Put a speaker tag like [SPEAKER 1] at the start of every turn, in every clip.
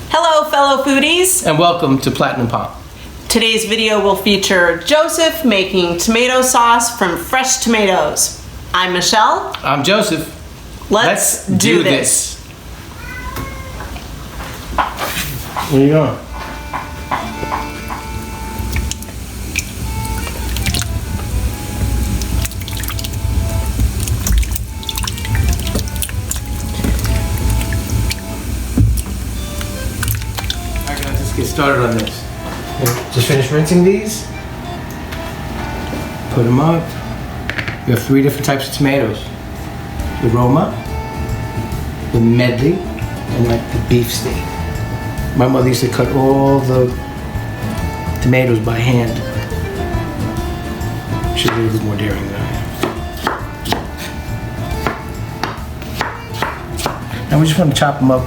[SPEAKER 1] Hello fellow foodies,
[SPEAKER 2] And welcome to Platinum Pomp.
[SPEAKER 1] Today's video will feature Joseph making tomato sauce from fresh tomatoes. I'm Michelle.
[SPEAKER 2] I'm Joseph.
[SPEAKER 1] Let's do this.
[SPEAKER 2] Where you going? Alright guys, let's get started on this. Just finish rinsing these. Put them up. We have 3 different types of tomatoes. The Roma, the medley, and like the beef steak. My mother used to cut all the tomatoes by hand. She's a little bit more daring than I am. Now we just want to chop them up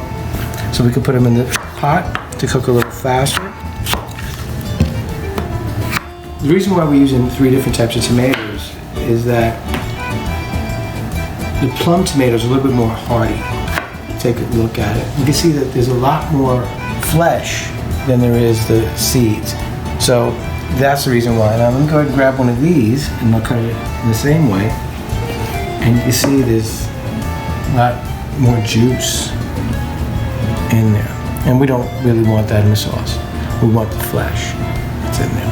[SPEAKER 2] so we can put them in the pot to cook a little faster. The reason why we're using 3 different types of tomatoes is that the plum tomatoes are a little bit more hardy. Take a look at it. You can see that there's a lot more flesh than there is the seeds. So that's the reason why. Now let me go ahead and grab one of these and I'll cut it in the same way. And you can see there's a lot more juice in there. And we don't really want that in the sauce. We want the flesh that's in there.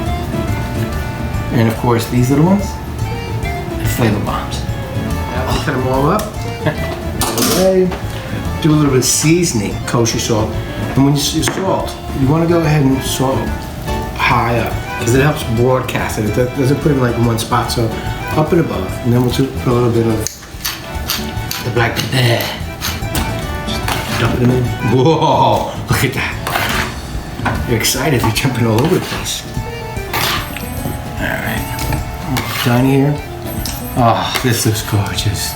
[SPEAKER 2] And of course these little ones, they're flavor bombs. Now we'll cut them all up. Okay. Do a little bit of seasoning, kosher salt. And when you salt, you want to go ahead and salt high up because it helps broadcast it. It doesn't put it like in one spot. So up and above. And then we'll just put a little bit of the black pepper. Just dump it in. Whoa, look at that. You're excited. You're jumping all over the place. Alright. Done here. Oh, this looks gorgeous.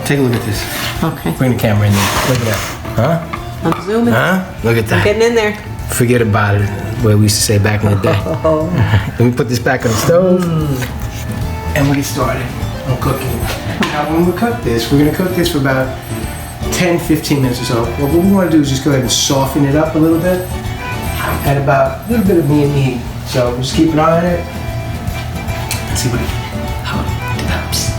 [SPEAKER 2] Take a look at this.
[SPEAKER 1] Okay.
[SPEAKER 2] Bring the camera in there. Look at that. Huh?
[SPEAKER 1] I'm zooming.
[SPEAKER 2] Huh? Look at that.
[SPEAKER 1] I'm getting in there.
[SPEAKER 2] Forget about it. What we used to say back in the day.
[SPEAKER 1] Oh.
[SPEAKER 2] Let me put this back on the stove. And we'll get started on cooking. Now when we cook this, we're going to cook this for about 10-15 minutes or so. What we want to do is just go ahead and soften it up a little bit. Add about a little bit of meat. So just keep an eye on it. Let's see how it develops.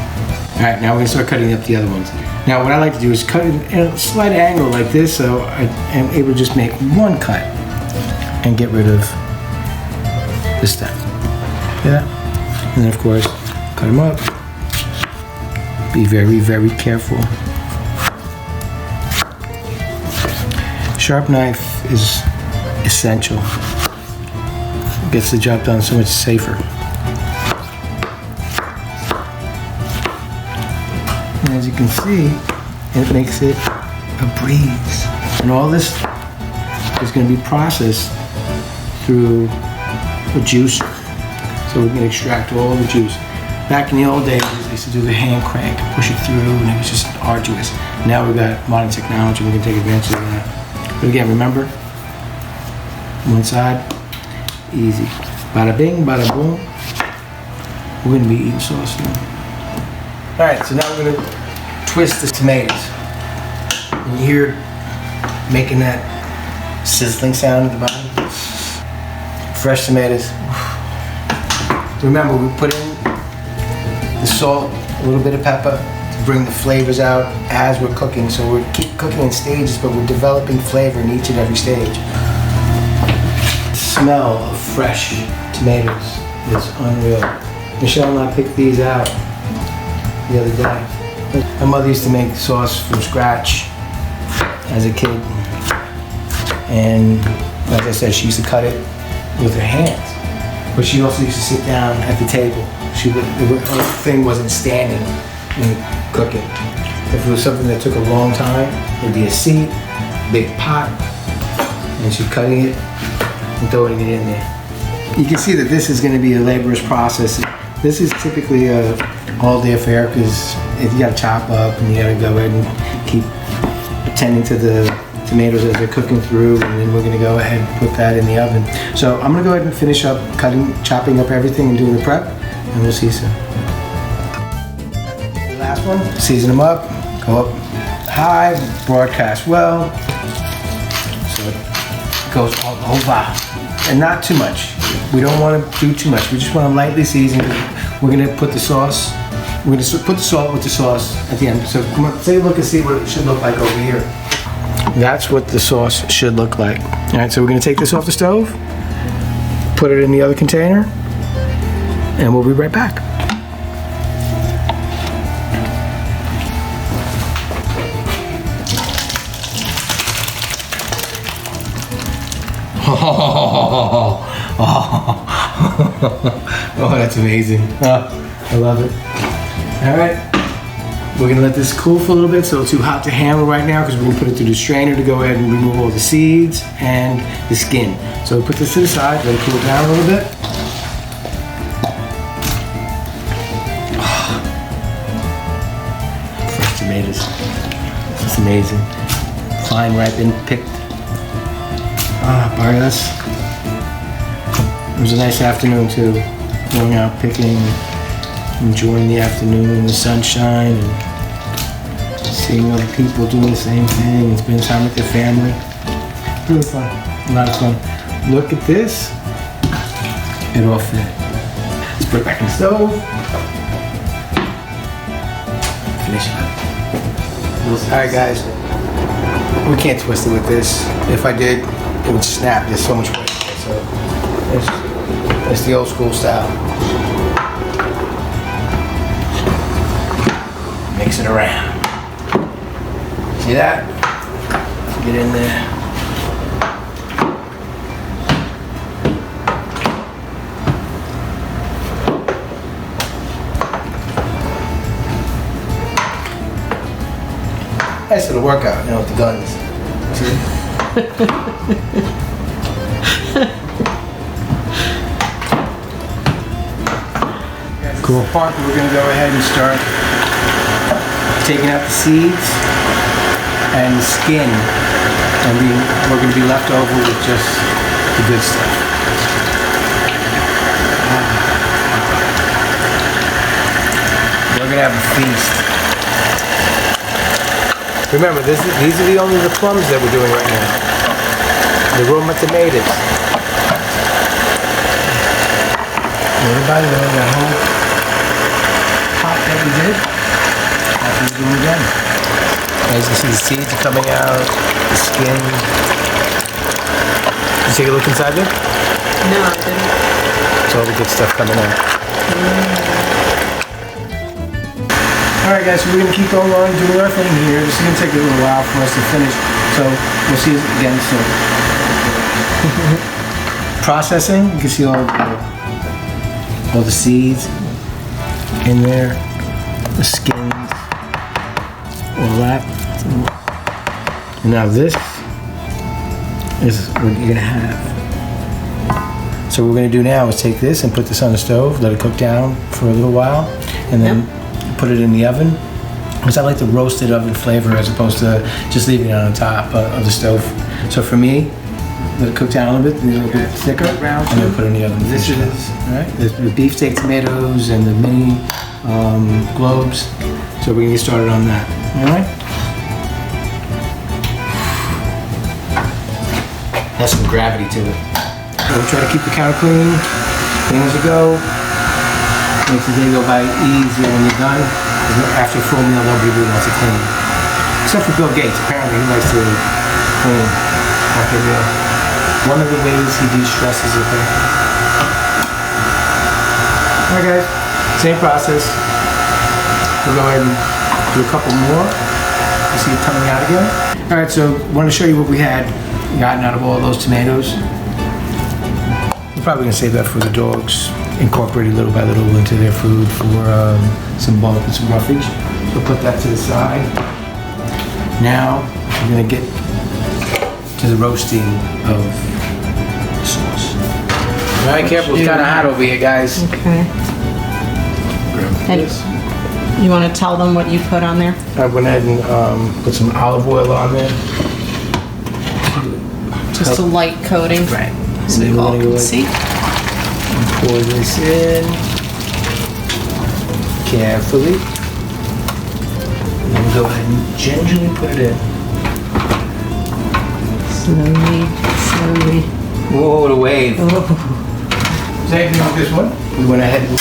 [SPEAKER 2] Alright, now we're going to start cutting up the other ones. Now what I like to do is cut it at a slight angle like this so I am able to just make one cut and get rid of the stem. Yeah. And then of course, cut them up. Be very, very careful. Sharp knife is essential. It gets the job done so much safer. And as you can see, it makes it a breeze. And all this is going to be processed through a juicer. So we can extract all the juice. Back in the old days, they used to do the hand crank, push it through, and it was just arduous. Now we've got modern technology, we can take advantage of that. But again, remember, one side, easy. Bada bing, bada boom. We're going to be eating sauce soon. Alright, so now we're going to twist the tomatoes. And you hear making that sizzling sound at the bottom. Fresh tomatoes. Remember, we put in the salt, a little bit of pepper to bring the flavors out as we're cooking. So we keep cooking in stages, but we're developing flavor in each and every stage. The smell of fresh tomatoes is unreal. Michelle and I picked these out the other day. My mother used to make sauce from scratch as a kid, and like I said, she used to cut it with her hands, but she also used to sit down at the table. Her thing wasn't standing and cooking. If it was something that took a long time, it would be a seat, big pot, and she's cutting it and throwing it in there. You can see that this is going to be a laborious process. This is typically a all-day affair because you got to chop up and you got to go ahead and keep attending to the tomatoes as they're cooking through, and then we're going to go ahead and put that in the oven. So I'm going to go ahead and finish up chopping up everything and doing the prep, and we'll see you soon. The last one, season them up, go up high, broadcast well. So goes all over. And not too much. We don't want to do too much. We just want to lightly season. We're going to put the sauce. We're going to put the salt with the sauce at the end. So come on, take a look and see what it should look like over here. That's what the sauce should look like. All right, so we're going to take this off the stove, put it in the other container, and we'll be right back. Oh, that's amazing. Oh, I love it. All right, we're gonna let this cool for a little bit so it's too hot to handle right now because we're gonna put it through the strainer to go ahead and remove all the seeds and the skin. So put this to the side, let it cool down a little bit. Fresh tomatoes. This is amazing. Vine-ripen, picked. Barrios. It was a nice afternoon too. Going out picking, enjoying the afternoon, the sunshine, and seeing other people doing the same thing and spending time with their family. Really fun. A lot of fun. Look at this. It all fit. Let's put it back in the stove. Finish it up. Alright guys. We can't twist it with this. If I did, it would snap. There's so much weight. So it's the old school style. Mix it around. See that? Get in there. Nice little workout, you know, with the guns. See? Cool part, we're going to go ahead and start taking out the seeds and the skin, and we're going to be left over with just the good stuff. We're going to have a feast. Remember, these are only the plums that we're doing right now. The Roma tomatoes. Everybody know that whole that we did. That's what we're doing again. As you can see, the seeds are coming out, the skin. Did you take a look inside there?
[SPEAKER 1] No, I didn't.
[SPEAKER 2] It's all the good stuff coming out. Alright guys, so we're going to keep going on doing our thing here. This is going to take a little while for us to finish, so we'll see you again soon. Processing, you can see all the seeds in there, the skins, all that. And now this is what you're gonna have. So what we're gonna do now is take this and put this on the stove, let it cook down for a little while, and then put it in the oven. Because I like the roasted oven flavor as opposed to just leaving it on the top of the stove. So for me, let it cook down a little bit, a little bit thicker, and then put it in the oven. This is alright. The beefsteak tomatoes and the mini cloves. So we're gonna get started on that. Alright? Has some gravity to it. So we'll try to keep the counter clean as you go. Makes the day go by easier when you're done. After a full meal, nobody really wants to clean. Except for Bill Gates. Apparently he likes to clean after a meal. One of the ways he de-stresses it there. Alright guys, same process. We'll go ahead and do a couple more. You see it coming out again. Alright, so I want to show you what we had gotten out of all those tomatoes. We're probably going to save that for the dogs. Incorporate it little by little into their food for some bulk and some roughage. We'll put that to the side. Now we're going to get to the roasting of the sauce. Alright, careful, it's kind of hot over here, guys.
[SPEAKER 1] Okay. And you want to tell them what you put on there?
[SPEAKER 2] I went ahead and put some olive oil on there.
[SPEAKER 1] Just a light coating.
[SPEAKER 2] Right.
[SPEAKER 1] So you all can see.
[SPEAKER 2] Pour this in carefully. And then go ahead and gingerly put it in.
[SPEAKER 1] Slowly
[SPEAKER 2] Whoa, the wave. Same thing with this one. We went ahead and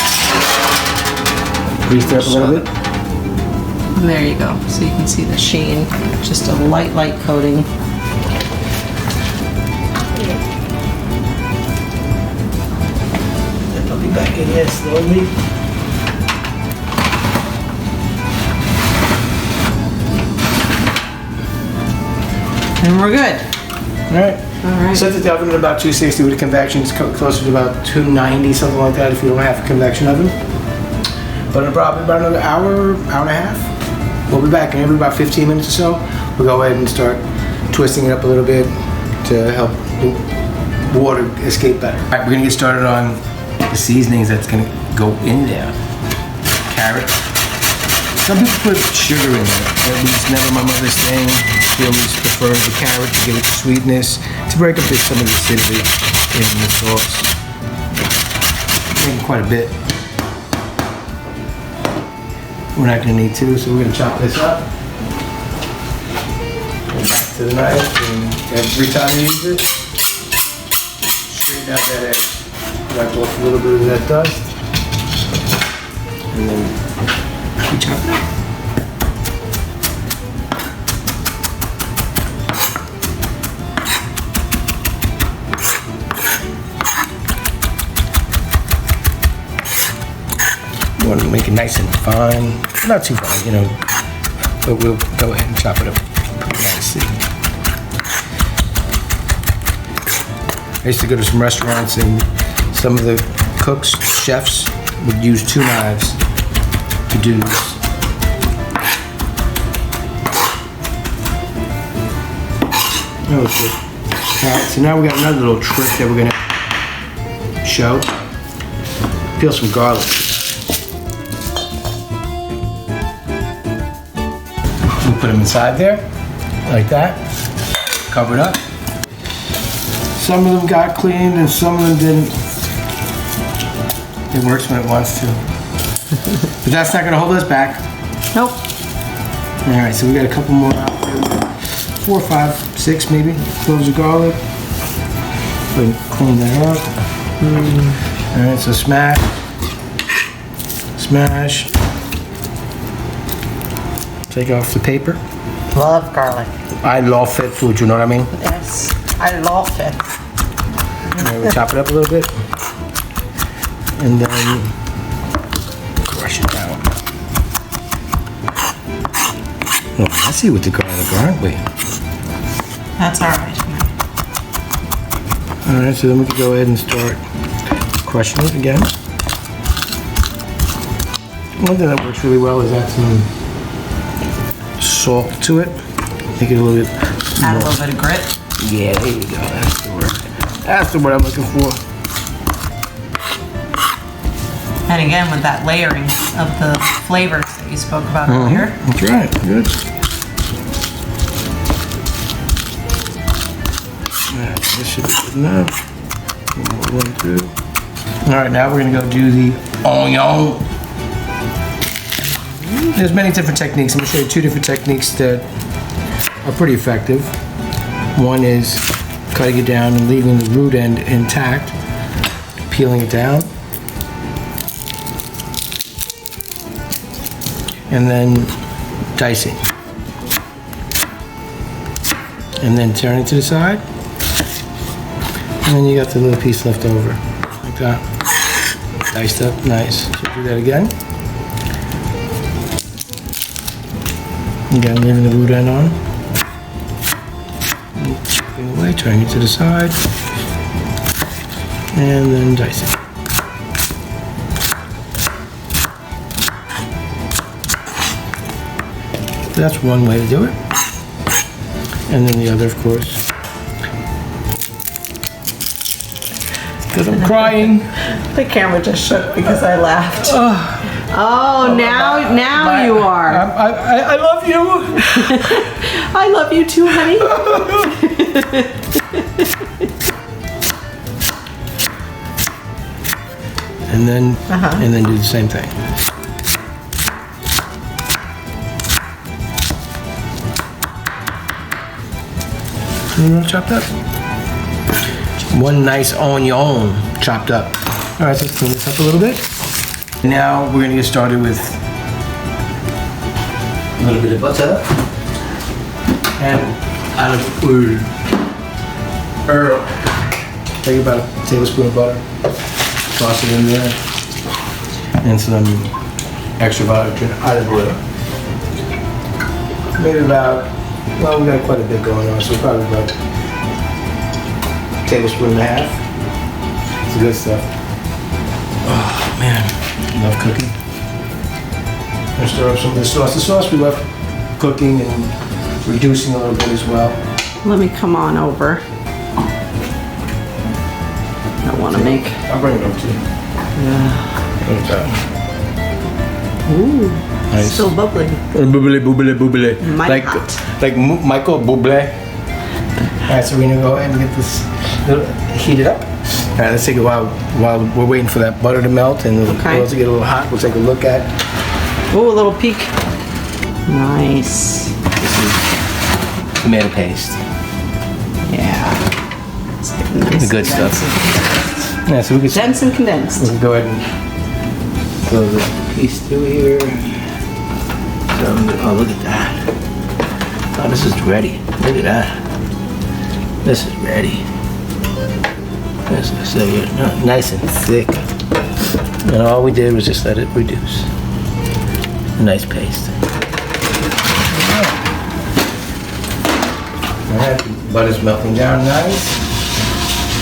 [SPEAKER 2] greased it up a little bit.
[SPEAKER 1] And there you go. So you can see the sheen. Just a light coating.
[SPEAKER 2] Then I'll be back in here slowly.
[SPEAKER 1] And we're good.
[SPEAKER 2] Alright.
[SPEAKER 1] Alright.
[SPEAKER 2] Set the oven at about 260 with a convection. It's closer to about 290, something like that if you don't have a convection oven. But in probably about another hour, hour and a half. We'll be back in every about 15 minutes or so. We'll go ahead and start twisting it up a little bit to help the water escape better. Alright, we're gonna get started on the seasonings that's gonna go in there. Carrot. Some people put sugar in there. That was never my mother's thing. She always preferred the carrot to give it the sweetness, to break up some of the acidity in the sauce. Making quite a bit. We're not gonna need to, so we're gonna chop this up. Go back to the knife, and every time you use it, straighten out that edge. Wipe off a little bit of that dust, and then we chop it up. We want to make it nice and fine, not too fine, you know, but we'll go ahead and chop it up nicely. I used to go to some restaurants and some of the cooks, chefs, would use 2 knives to do this. That was good. Alright, so now we got another little trick that we're gonna show. Peel some garlic. We'll put them inside there, like that. Cover it up. Some of them got cleaned and some of them didn't. It works when it wants to. But that's not gonna hold us back.
[SPEAKER 1] Nope.
[SPEAKER 2] Alright, so we got a couple more out there. 4, 5, 6 maybe. Cloves of garlic. Go ahead and clean that up. Alright, so smash. Smash. Take off the paper.
[SPEAKER 1] Love garlic.
[SPEAKER 2] I love it too, you know what I mean?
[SPEAKER 1] Yes, I love it.
[SPEAKER 2] And then we chop it up a little bit. And then crush it down. Oh, I see with the garlic, aren't we?
[SPEAKER 1] That's alright.
[SPEAKER 2] Alright, so then we can go ahead and start crushing it again. One thing that works really well is add some salt to it. Make it a little bit
[SPEAKER 1] Add a
[SPEAKER 2] more.
[SPEAKER 1] little bit of grit.
[SPEAKER 2] Yeah, there you go. That's the word. That's the word I'm looking for.
[SPEAKER 1] And again, with that layering of the flavors that you spoke about earlier.
[SPEAKER 2] That's right. Good. Alright, this should be good enough. One, two. Alright, now we're gonna go do the onion. There's many different techniques. I'm gonna show you 2 different techniques that are pretty effective. One is cutting it down and leaving the root end intact, peeling it down, and then dicing. And then turning it to the side. And then you got the little piece left over, like that. Diced up, nice. So do that again. Again, leaving the root end on. Taking away, turning it to the side. And then dicing. That's one way to do it. And then the other, of course. Because I'm crying.
[SPEAKER 1] The camera just shook because I laughed. Oh, now you are.
[SPEAKER 2] I love you.
[SPEAKER 1] I love you too, honey.
[SPEAKER 2] And then do the same thing. You want to chop that? 1 nice onion chopped up. All right, so let's clean this up a little bit. Now we're gonna get started with a little bit of butter and olive oil. Take about a tablespoon of butter, toss it in there, and some extra virgin olive oil. Maybe about, well, we got quite a bit going on, so probably about a tablespoon and a half. It's good stuff. Oh man, love cooking. Gonna stir up some of the sauce. The sauce we left cooking and reducing a little bit as well.
[SPEAKER 1] Let me come on over. I want to make.
[SPEAKER 2] I'll bring it over to you.
[SPEAKER 1] Yeah. Ooh,
[SPEAKER 2] Nice.
[SPEAKER 1] still bubbling.
[SPEAKER 2] Bubbly, bubbly, bubbly.
[SPEAKER 1] Mighty hot.
[SPEAKER 2] Like Michael Bublé. Alright, so we're gonna go ahead and get this heated up. Alright, let's take a while we're waiting for that butter to melt and the oil to get a little hot. We'll take a look at.
[SPEAKER 1] Oh, a little peek. Nice.
[SPEAKER 2] This is tomato paste.
[SPEAKER 1] Yeah. It's getting nice.
[SPEAKER 2] The good stuff. Yeah, so we can
[SPEAKER 1] Dense and condensed.
[SPEAKER 2] we can go ahead and throw the piece through here. So, oh, look at that. Oh, this is ready. Look at that. This is ready. This is so good. Nice and thick. And all we did was just let it reduce. A nice paste. Alright, butter's melting down nice.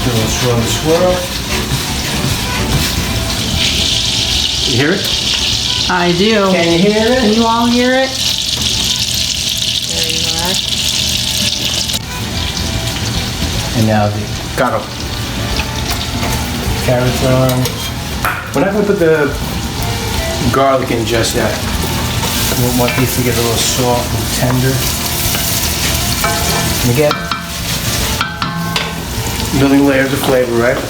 [SPEAKER 2] Do a little swirl. You hear it?
[SPEAKER 1] I do.
[SPEAKER 2] Can you hear
[SPEAKER 1] Can
[SPEAKER 2] it?
[SPEAKER 1] you all hear it? There you are.
[SPEAKER 2] And now the carrots are on. We're not going to put the garlic in just yet. We want these to get a little soft and tender. And again, building layers of flavor, right?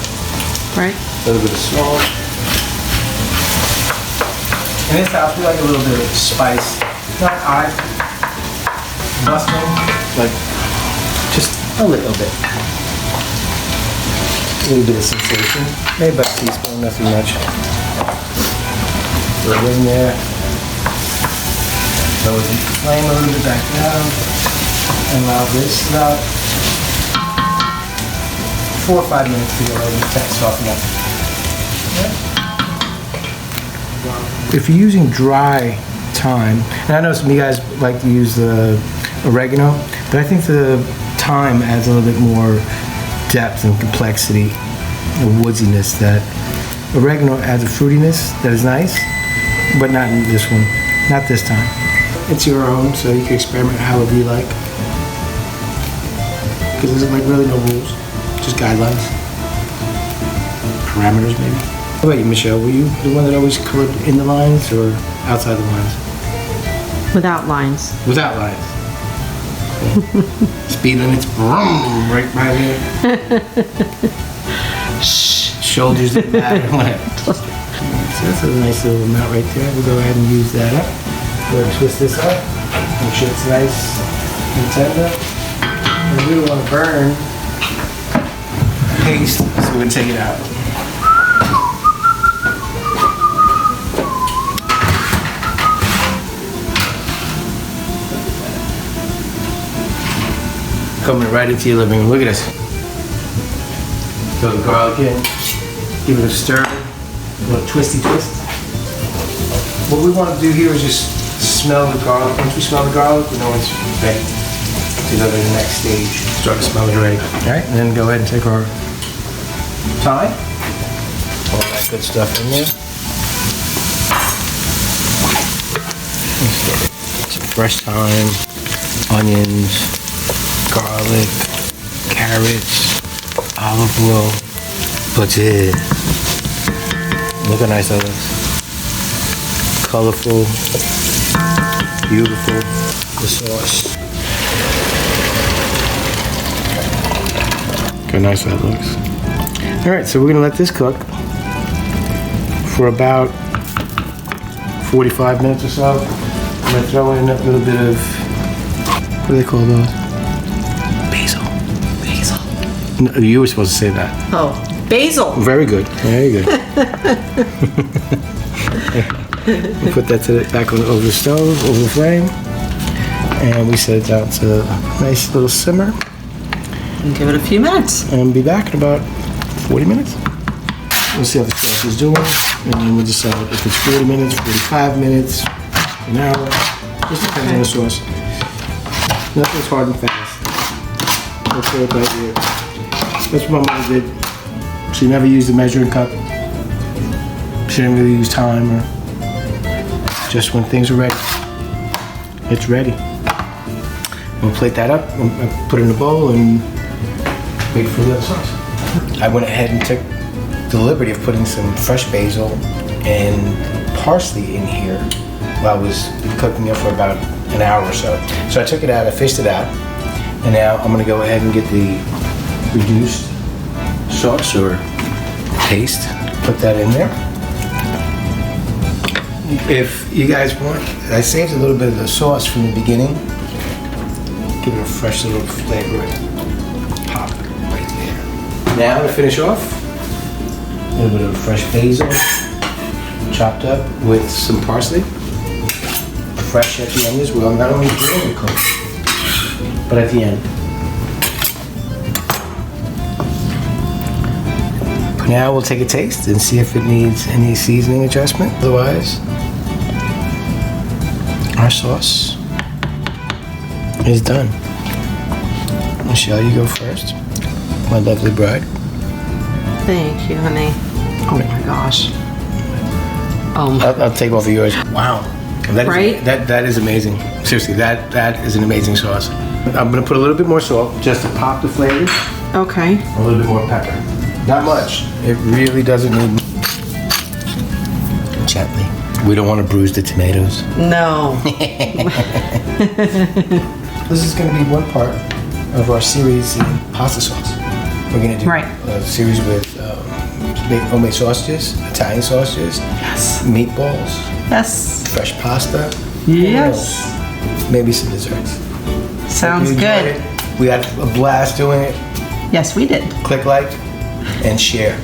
[SPEAKER 1] Right.
[SPEAKER 2] A little bit of salt. In this house, we like a little bit of spice. Not high, bustling, like just a little bit. A little bit of sensation. Maybe about a teaspoon, nothing much. Throw it in there. Lower the flame a little bit back down. And allow this about 4 or 5 minutes to go over the text soften up. If you're using dry thyme, and I know some of you guys like to use the oregano, but I think the thyme adds a little bit more depth and complexity, the woodiness that oregano adds a fruitiness that is nice, but not in this one, not this time. It's your own, so you can experiment however you like. Because there's like really no rules, just guidelines, parameters maybe. How about you, Michelle? Were you the one that always colored in the lines or outside the lines?
[SPEAKER 1] Without lines.
[SPEAKER 2] Without lines. Okay. Speed limits, vroom, right by there. Shoulders didn't matter, whatever. So that's a nice little amount right there. We'll go ahead and use that up. Go ahead and twist this up. Make sure it's nice and tender. And we don't want to burn paste, so we're going to take it out. Coming right into your living room. Look at this. Throw the garlic in. Give it a stir. A little twisty twist. What we want to do here is just smell the garlic. Once we smell the garlic, we know it's ready to go to the next stage. Start to smell it already. All right, and then go ahead and take our thyme. All that good stuff in there. Let's get some fresh thyme, onions, garlic, carrots, olive oil, butter. Look how nice that looks. Colorful, beautiful, the sauce. Look how nice that looks. All right, so we're gonna let this cook for about 45 minutes or so. I'm gonna throw in a little bit of, what do they call those? No, you were supposed to say that.
[SPEAKER 1] Oh, basil.
[SPEAKER 2] Very good. Very good. We put that back over the stove, over the flame, and we set it down to a nice little simmer.
[SPEAKER 1] And give it a few minutes.
[SPEAKER 2] And be back in about 40 minutes. We'll see how the sauce is doing, and then we'll decide if it's 40 minutes, 45 minutes, an hour. Just depends on the sauce. Nothing's hard and fast. Let's do it right here. That's what my mother did. She never used a measuring cup. She didn't really use time, or just when things are ready. It's ready. We'll plate that up, we'll put it in a bowl, and wait for the other sauce. I went ahead and took the liberty of putting some fresh basil and parsley in here while I was cooking it for about an hour or so. So I took it out, I fished it out, and now I'm gonna go ahead and get the reduced sauce or paste, put that in there. If you guys want, I saved a little bit of the sauce from the beginning. Give it a fresh little flavor and pop right there. Now to finish off, a little bit of fresh basil, chopped up with some parsley. Fresh at the end as well, not only during the cook, but at the end. Now we'll take a taste and see if it needs any seasoning adjustment. Otherwise, our sauce is done. Michelle, you go first. My lovely bride.
[SPEAKER 1] Thank you, honey. Oh my gosh.
[SPEAKER 2] I'll take off of yours. Wow. That is,
[SPEAKER 1] Right?
[SPEAKER 2] That is amazing. Seriously, that is an amazing sauce. I'm gonna put a little bit more salt just to pop the flavor.
[SPEAKER 1] Okay.
[SPEAKER 2] A little bit more pepper. Not much. It really doesn't need. Gently. We don't want to bruise the tomatoes.
[SPEAKER 1] No.
[SPEAKER 2] This is going to be one part of our series in pasta sauce. We're going to do
[SPEAKER 1] Right.
[SPEAKER 2] a series with homemade sausages, Italian sausages,
[SPEAKER 1] Yes.
[SPEAKER 2] meatballs,
[SPEAKER 1] Yes.
[SPEAKER 2] fresh pasta.
[SPEAKER 1] Yes.
[SPEAKER 2] Maybe some desserts.
[SPEAKER 1] Sounds
[SPEAKER 2] Hope you enjoyed
[SPEAKER 1] good.
[SPEAKER 2] it. We had a blast doing it.
[SPEAKER 1] Yes, we did.
[SPEAKER 2] Click like and share.